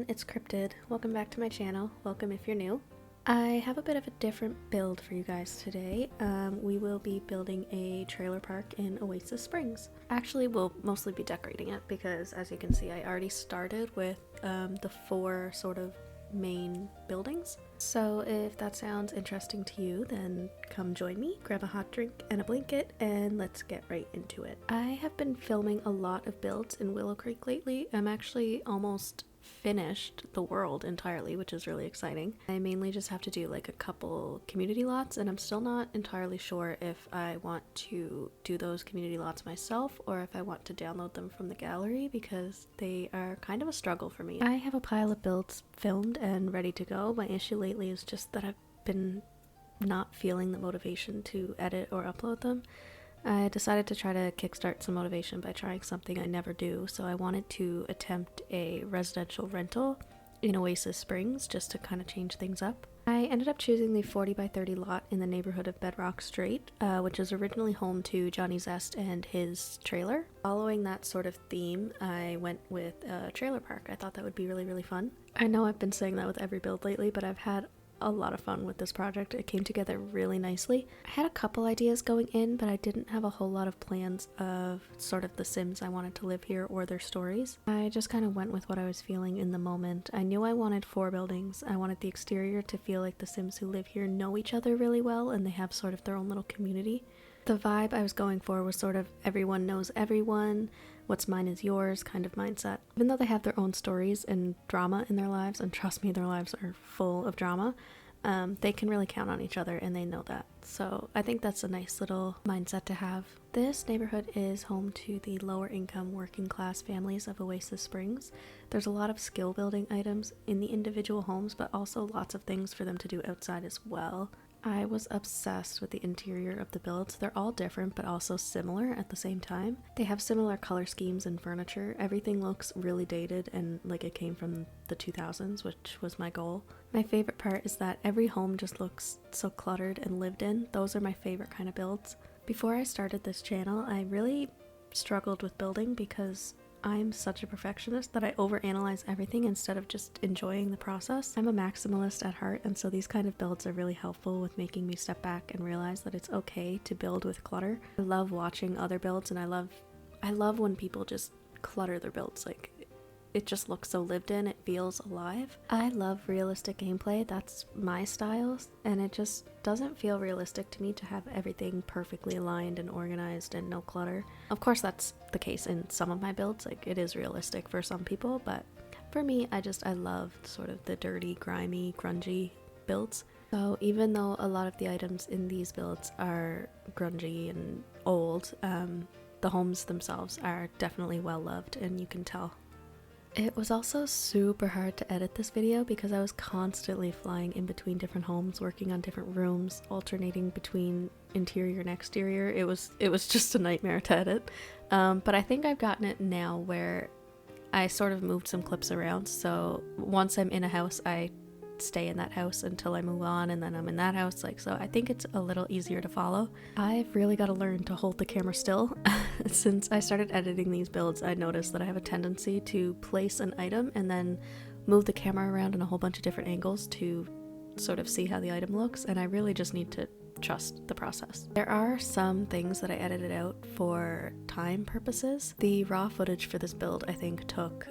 everyone, it's Cryptid. Welcome back to my channel. Welcome if you're new. I have a bit of a different build for you guys today. We will be building a trailer park in Oasis Springs. Actually, we'll mostly be decorating it because, as you can see, I already started with the four sort of main buildings. So if that sounds interesting to you, then come join me, grab a hot drink and a blanket, and let's get right into it. I have been filming a lot of builds in Willow Creek lately. I'm actually almost finished the world entirely, which is really exciting. I mainly just have to do like a couple community lots, and I'm still not entirely sure if I want to do those community lots myself or if I want to download them from the gallery because they are kind of a struggle for me. I have a pile of builds filmed and ready to go. My issue lately is just that I've been not feeling the motivation to edit or upload them. I decided to try to kickstart some motivation by trying something I never do, so I wanted to attempt a residential rental in Oasis Springs just to kind of change things up. I ended up choosing the 40 by 30 lot in the neighborhood of Bedrock Strait, which is originally home to Johnny Zest and his trailer. Following that sort of theme, I went with a trailer park. I thought that would be really fun. I know I've been saying that with every build lately, but I've had a lot of fun with this project. It came together really nicely. I had a couple ideas going in, but I didn't have a whole lot of plans of sort of the Sims I wanted to live here or their stories. I just kind of went with what I was feeling in the moment. I knew I wanted 4 buildings. I wanted the exterior to feel like the Sims who live here know each other really well and they have sort of their own little community. The vibe I was going for was sort of everyone knows everyone, what's mine is yours kind of mindset. Even though they have their own stories and drama in their lives, and trust me, their lives are full of drama, they can really count on each other and they know that. So I think that's a nice little mindset to have. This neighborhood is home to the lower income working class families of Oasis Springs. There's a lot of skill building items in the individual homes, but also lots of things for them to do outside as well. I was obsessed with the interior of the builds. They're all different but also similar at the same time. They have similar color schemes and furniture. Everything looks really dated and like it came from the 2000s, which was my goal. My favorite part is that every home just looks so cluttered and lived in. Those are my favorite kind of builds. Before I started this channel, I really struggled with building because I'm such a perfectionist that I overanalyze everything instead of just enjoying the process. I'm a maximalist at heart, and so these kind of builds are really helpful with making me step back and realize that it's okay to build with clutter. I love watching other builds, and I love when people just clutter their builds. Like, it just looks so lived in, it feels alive. I love realistic gameplay, that's my style, and it just doesn't feel realistic to me to have everything perfectly aligned and organized and no clutter. Of course that's the case in some of my builds, like it is realistic for some people, but for me, I love sort of the dirty, grimy, grungy builds. So even though a lot of the items in these builds are grungy and old, the homes themselves are definitely well loved, and you can tell. It was also super hard to edit this video because I was constantly flying in between different homes, working on different rooms, alternating between interior and exterior. It was just a nightmare to edit. But I think I've gotten it now where I sort of moved some clips around. So once I'm in a house, I stay in that house until I move on, and then I'm in that house. So I think it's a little easier to follow. I've really got to learn to hold the camera still. Since I started editing these builds, I noticed that I have a tendency to place an item and then move the camera around in a whole bunch of different angles to sort of see how the item looks, and I really just need to trust the process. There are some things that I edited out for time purposes. The raw footage for this build I think took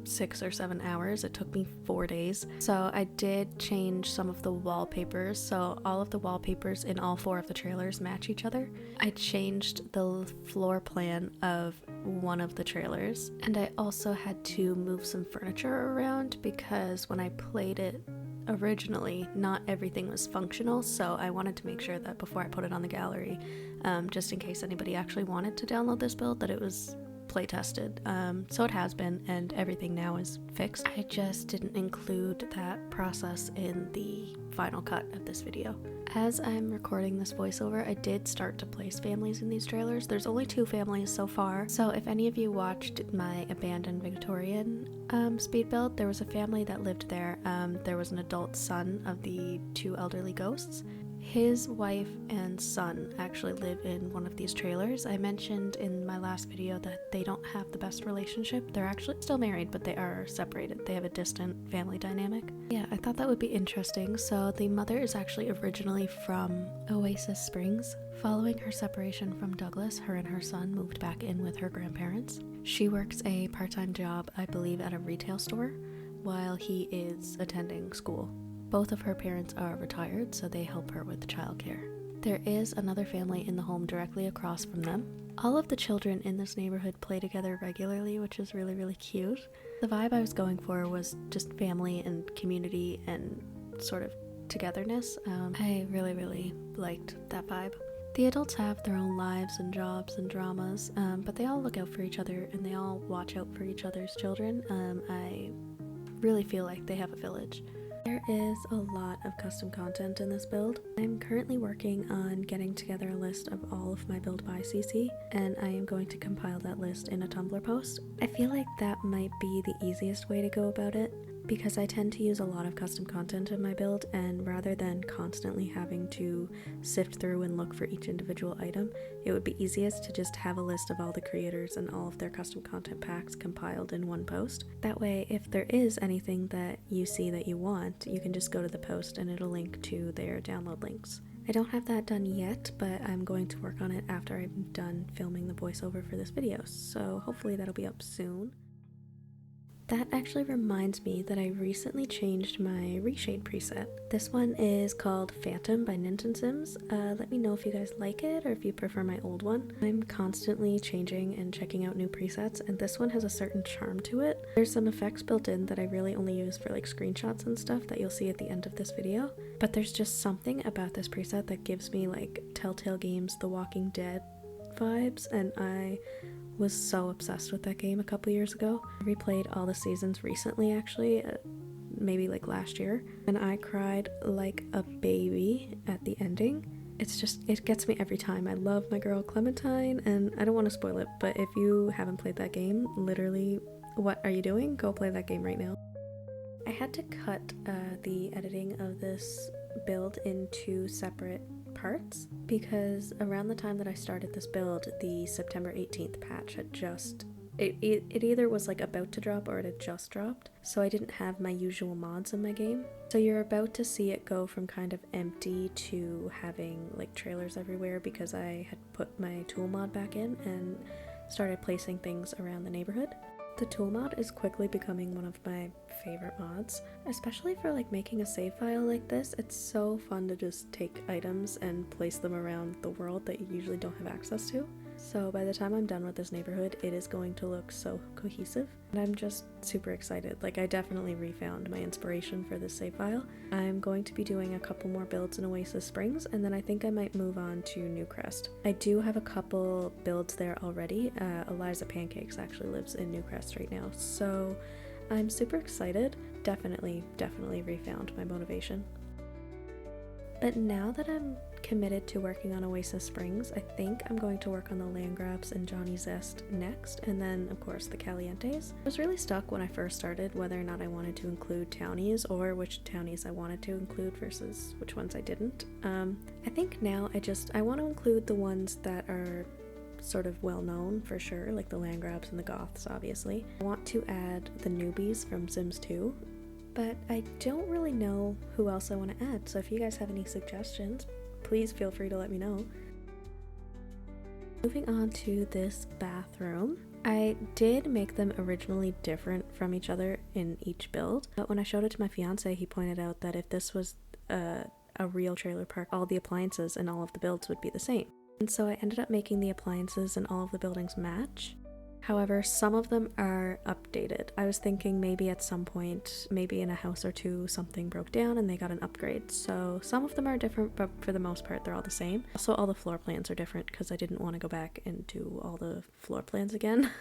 6 or 7 hours. It took me 4 days. So I did change some of the wallpapers, so all of the wallpapers in all 4 of the trailers match each other. I changed the floor plan of one of the trailers, and I also had to move some furniture around because when I played it originally, not everything was functional, so I wanted to make sure that before I put it on the gallery, just in case anybody actually wanted to download this build, that it was play tested. So it has been, and everything now is fixed. I just didn't include that process in the final cut of this video. As I'm recording this voiceover, I did start to place families in these trailers. There's only 2 families so far, so if any of you watched my abandoned Victorian speed build, there was a family that lived there. There was an adult son of the 2 elderly ghosts. His wife and son actually live in one of these trailers. I mentioned in my last video that they don't have the best relationship. They're actually still married, but they are separated. They have a distant family dynamic. Yeah, I thought that would be interesting. So the mother is actually originally from Oasis Springs. Following her separation from Douglas, her and her son moved back in with her grandparents. She works a part-time job, I believe, at a retail store, while he is attending school. Both of her parents are retired, so they help her with childcare. There is another family in the home directly across from them. All of the children in this neighborhood play together regularly, which is really, really cute. The vibe I was going for was just family and community and sort of togetherness. I really, really liked that vibe. The adults have their own lives and jobs and dramas, but they all look out for each other and they all watch out for each other's children. I really feel like they have a village. There is a lot of custom content in this build. I'm currently working on getting together a list of all of my build by CC, and I am going to compile that list in a Tumblr post. I feel like that might be the easiest way to go about it, because I tend to use a lot of custom content in my build, and rather than constantly having to sift through and look for each individual item, it would be easiest to just have a list of all the creators and all of their custom content packs compiled in one post. That way, if there is anything that you see that you want, you can just go to the post and it'll link to their download links. I don't have that done yet, but I'm going to work on it after I'm done filming the voiceover for this video, so hopefully that'll be up soon. That actually reminds me that I recently changed my reshade preset. This one is called Phantom by CryptidSims. Let me know if you guys like it or if you prefer my old one. I'm constantly changing and checking out new presets, and this one has a certain charm to it. There's some effects built in that I really only use for like screenshots and stuff that you'll see at the end of this video. But there's just something about this preset that gives me like Telltale Games The Walking Dead vibes, and I was so obsessed with that game a couple years ago. I replayed all the seasons recently, actually, maybe like last year, and I cried like a baby at the ending. It gets me every time. I love my girl Clementine, and I don't want to spoil it, but if you haven't played that game, literally, what are you doing? Go play that game right now. I had to cut the editing of this build into separate parts because around the time that I started this build, the September 18th patch had just it either was like about to drop or it had just dropped, so I didn't have my usual mods in my game. So you're about to see it go from kind of empty to having like trailers everywhere because I had put my tool mod back in and started placing things around the neighborhood. The tool mod is quickly becoming one of my favorite mods, especially for like making a save file like this. It's so fun to just take items and place them around the world that you usually don't have access to. So by the time I'm done with this neighborhood, it is going to look so cohesive, and I'm just super excited. Like, I definitely refound my inspiration for this save file. I'm going to be doing a couple more builds in Oasis Springs, and then I think I might move on to Newcrest. I do have a couple builds there already. Eliza Pancakes actually lives in Newcrest right now, so I'm super excited. Definitely refound my motivation. But now that I'm committed to working on Oasis Springs, I think I'm going to work on the land grabs and Johnny Zest next, and then of course the Calientes. I was really stuck when I first started whether or not I wanted to include townies or which townies I wanted to include versus which ones I didn't. I think now I want to include the ones that are sort of well known for sure, like the land grabs and the goths obviously. I want to add the newbies from Sims 2. But I don't really know who else I want to add, so if you guys have any suggestions, please feel free to let me know. Moving on to this bathroom, I did make them originally different from each other in each build, but when I showed it to my fiance, he pointed out that if this was a real trailer park, all the appliances and all of the builds would be the same. And so I ended up making the appliances and all of the buildings match. However, some of them are updated. I was thinking maybe at some point, maybe in a house or two, something broke down and they got an upgrade. So some of them are different, but for the most part, they're all the same. Also, all the floor plans are different because I didn't want to go back and do all the floor plans again.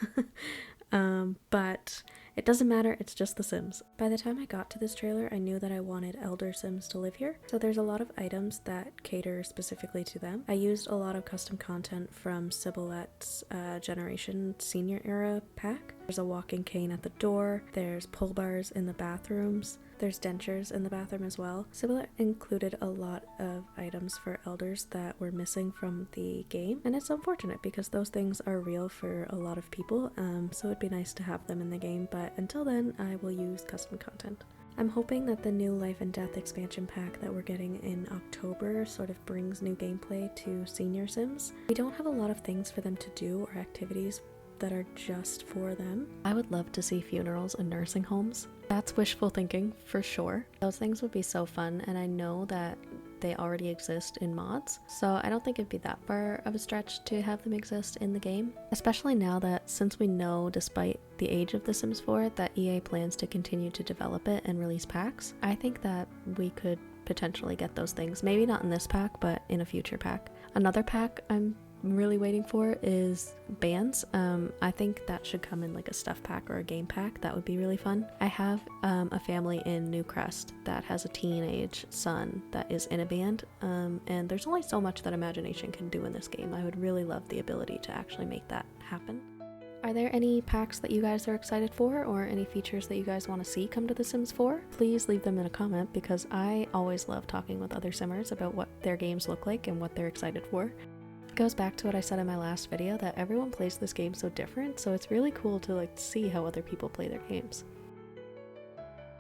But it doesn't matter, it's just the Sims. By the time I got to this trailer, I knew that I wanted elder Sims to live here. So there's a lot of items that cater specifically to them. I used a lot of custom content from 𝍊🋼🍊🍊's Generation Senior Era pack. There's a walking cane at the door, there's pull bars in the bathrooms, there's dentures in the bathroom as well. 𝍊🋼 included a lot of items for elders that were missing from the game, and it's unfortunate because those things are real for a lot of people, so it'd be nice to have them in the game, but until then I will use custom content. I'm hoping that the new Life and Death expansion pack that we're getting in October sort of brings new gameplay to senior Sims. We don't have a lot of things for them to do or activities that are just for them. I would love to see funerals and nursing homes. That's wishful thinking for sure. Those things would be so fun, and I know that they already exist in mods, so I don't think it'd be that far of a stretch to have them exist in the game, especially now that since we know, despite the age of The Sims 4, that EA plans to continue to develop it and release packs. I think that we could potentially get those things, maybe not in this pack, but in a future pack. Another pack I'm really waiting for is bands. I think that should come in like a stuff pack or a game pack. That would be really fun. I have a family in Newcrest that has a teenage son that is in a band, and there's only so much that imagination can do in this game. I would really love the ability to actually make that happen. Are there any packs that you guys are excited for, or any features that you guys want to see come to The Sims 4? Please leave them in a comment, because I always love talking with other Simmers about what their games look like and what they're excited for. It goes back to what I said in my last video, that everyone plays this game so different, so it's really cool to like see how other people play their games.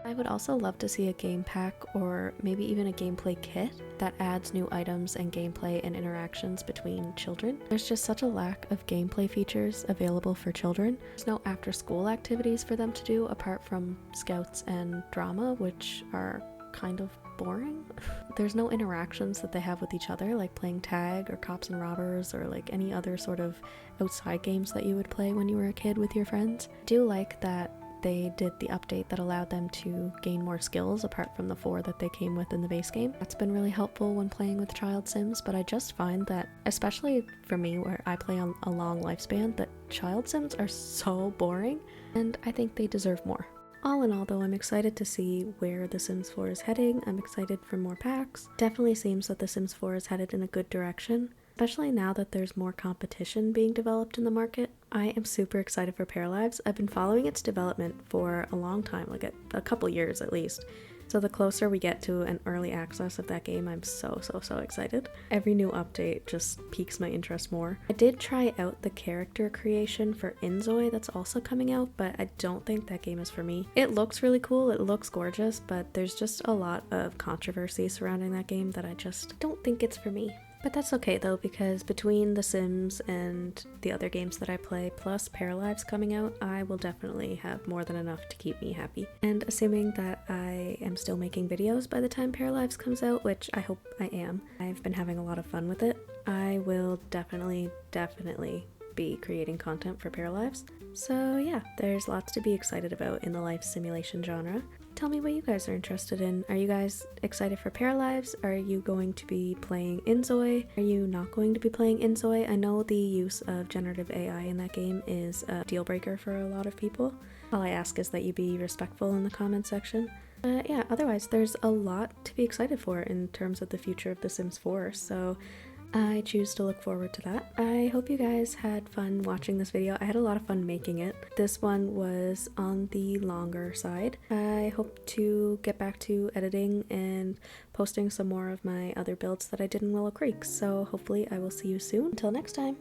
I would also love to see a game pack, or maybe even a gameplay kit that adds new items and gameplay and interactions between children. There's just such a lack of gameplay features available for children. There's no after school activities for them to do apart from scouts and drama, which are kind of boring. There's no interactions that they have with each other, like playing tag or cops and robbers, or like any other sort of outside games that you would play when you were a kid with your friends. I do like that they did the update that allowed them to gain more skills apart from the 4 that they came with in the base game. That's been really helpful when playing with child Sims, but I just find that, especially for me where I play on a long lifespan, that child Sims are so boring, and I think they deserve more. All in all though, I'm excited to see where The Sims 4 is heading. I'm excited for more packs. Definitely seems that The Sims 4 is headed in a good direction, especially now that there's more competition being developed in the market. I am super excited for Paralives. I've been following its development for a long time, like a couple years at least. So the closer we get to an early access of that game, I'm so excited. Every new update just piques my interest more. I did try out the character creation for 𝍊🋼that's also coming out, but I don't think that game is for me. It looks really cool, it looks gorgeous, but there's just a lot of controversy surrounding that game that I just don't think it's for me. But that's okay though, because between The Sims and the other games that I play, plus Paralives coming out, I will definitely have more than enough to keep me happy. And assuming that I am still making videos by the time Paralives comes out, which I hope I am, I've been having a lot of fun with it, I will definitely be creating content for Paralives. So yeah, there's lots to be excited about in the life simulation genre. Tell me what you guys are interested in. Are you guys excited for Paralives? Are you going to be playing 𝍊🋼? Are you not going to be playing 𝍊🋼? I know the use of generative AI in that game is a deal breaker for a lot of people. All I ask is that you be respectful in the comment section. Yeah, otherwise there's a lot to be excited for in terms of the future of The Sims 4, so I choose to look forward to that. I hope you guys had fun watching this video. I had a lot of fun making it. This one was on the longer side. I hope to get back to editing and posting some more of my other builds that I did in Willow Creek, so hopefully I will see you soon. Until next time!